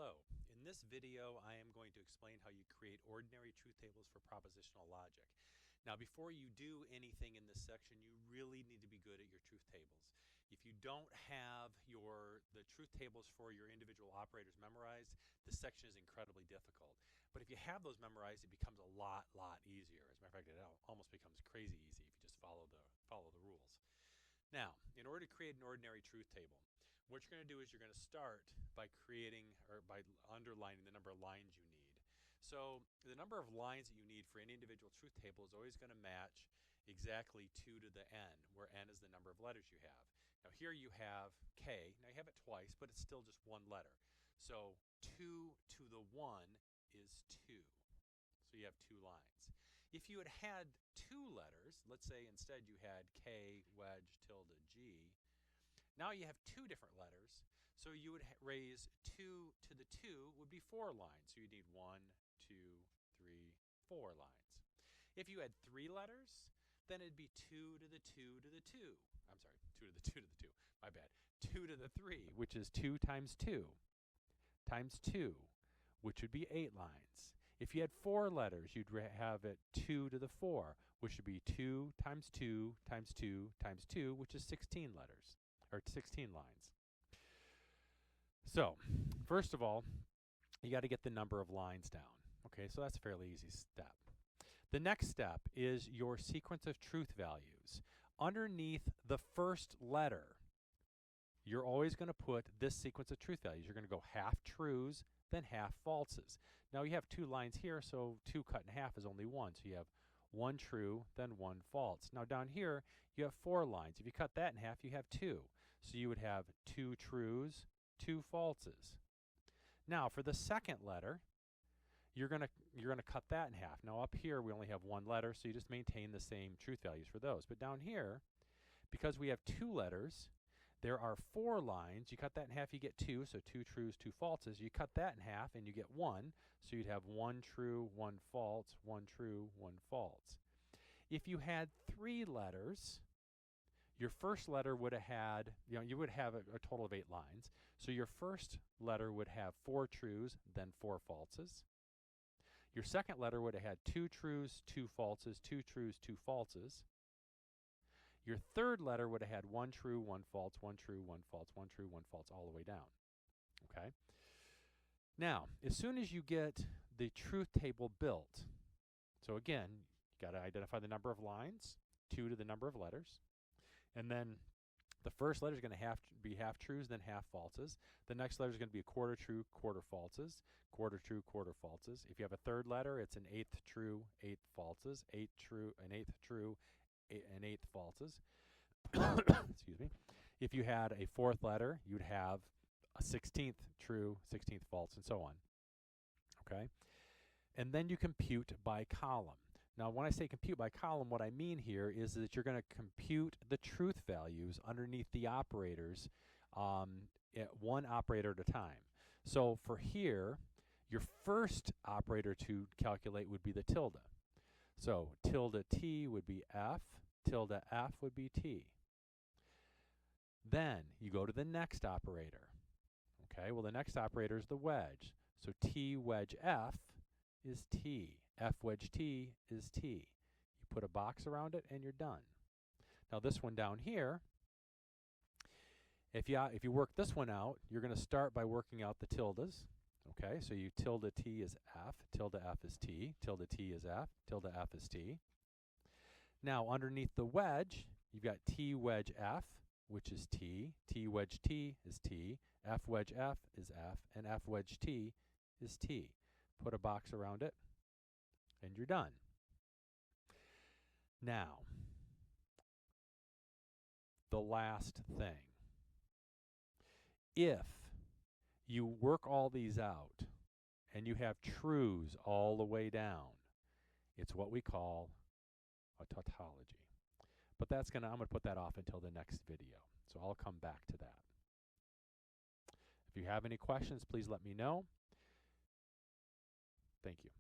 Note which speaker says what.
Speaker 1: Hello. In this video, I am going to explain how you create ordinary truth tables for propositional logic. Now, before you do anything in this section, you really need to be good at your truth tables. If you don't have the truth tables for your individual operators memorized, this section is incredibly difficult. But if you have those memorized, it becomes a lot easier. As a matter of fact, it almost becomes crazy easy if you just follow the rules. Now, in order to create an ordinary truth table, what you're going to do is you're going to start by creating or by underlining the number of lines you need. So the number of lines that you need for any individual truth table is always going to match exactly 2 to the n, where n is the number of letters you have. Now here you have k. Now you have it twice, but it's still just one letter. So 2 to the 1 is 2. So you have 2 lines. If you had 2 letters, let's say instead you had k, wedge, tilde, g, now you have 2 different letters, so you would raise 2 to the 2 would be 4 lines. So you need 1, 2, 3, 4 lines. If you had 3 letters, then it'd be 2 to the 2 to the 2. I'm sorry, 2 to the 2 to the 2. My bad. 2 to the 3, which is 2 times 2 times 2, which would be 8 lines. If you had 4 letters, you'd have it 2 to the 4, which would be 2 times 2 times 2 times 2, which is 16 letters. Or 16 lines. So, first of all, you got to get the number of lines down. Okay, so that's a fairly easy step. The next step is your sequence of truth values. Underneath the first letter, you're always going to put this sequence of truth values. You're going to go half trues, then half falses. Now you have 2 lines here, so 2 cut in half is only 1. So you have 1 true, then 1 false. Now down here, you have 4 lines. If you cut that in half, you have 2. So you would have 2 trues, 2 falses. Now for the second letter, you're going to cut that in half. Now up here we only have 1 letter, so you just maintain the same truth values for those. But down here, because we have 2 letters, there are 4 lines. You cut that in half, you get 2, so 2 trues, 2 falses. You cut that in half and you get 1, so you'd have 1 true, 1 false, 1 true, 1 false. If you had 3 letters, your first letter would have had, you would have a total of 8 lines. So your first letter would have 4 trues, then 4 falses. Your second letter would have had 2 trues, 2 falses, 2 trues, 2 falses. Your third letter would have had 1 true, 1 false, 1 true, 1 false, 1 true, 1 false, all the way down. Okay? Now, as soon as you get the truth table built, so again, you got to identify the number of lines, 2 to the number of letters. And then the first letter is going to be half trues, then half falses. The next letter is going to be a quarter true, quarter falses, quarter true, quarter falses. If you have a third letter, it's an eighth true, eighth falses, an eighth true, an eighth falses. Excuse me. If you had a fourth letter, you'd have a 16th true, 16th false, and so on. Okay? And then you compute by column. Now, when I say compute by column, what I mean here is that you're going to compute the truth values underneath the operators at one operator at a time. So for here, your first operator to calculate would be the tilde. So tilde t would be f, tilde f would be t. Then you go to the next operator. Okay, well the next operator is the wedge. So t wedge f is t. F wedge t is t. You put a box around it and you're done. Now this one down here, if you work this one out, you're going to start by working out the tildes. Okay, so you tilde t is f, tilde f is t, tilde t is f, tilde f is t. Now underneath the wedge, you've got t wedge f, which is t, t wedge t is t, f wedge f is f, and f wedge t is t. Put a box around it, and you're done. Now, the last thing. If you work all these out and you have trues all the way down, it's what we call a tautology. But I'm going to put that off until the next video. So I'll come back to that. If you have any questions, please let me know. Thank you.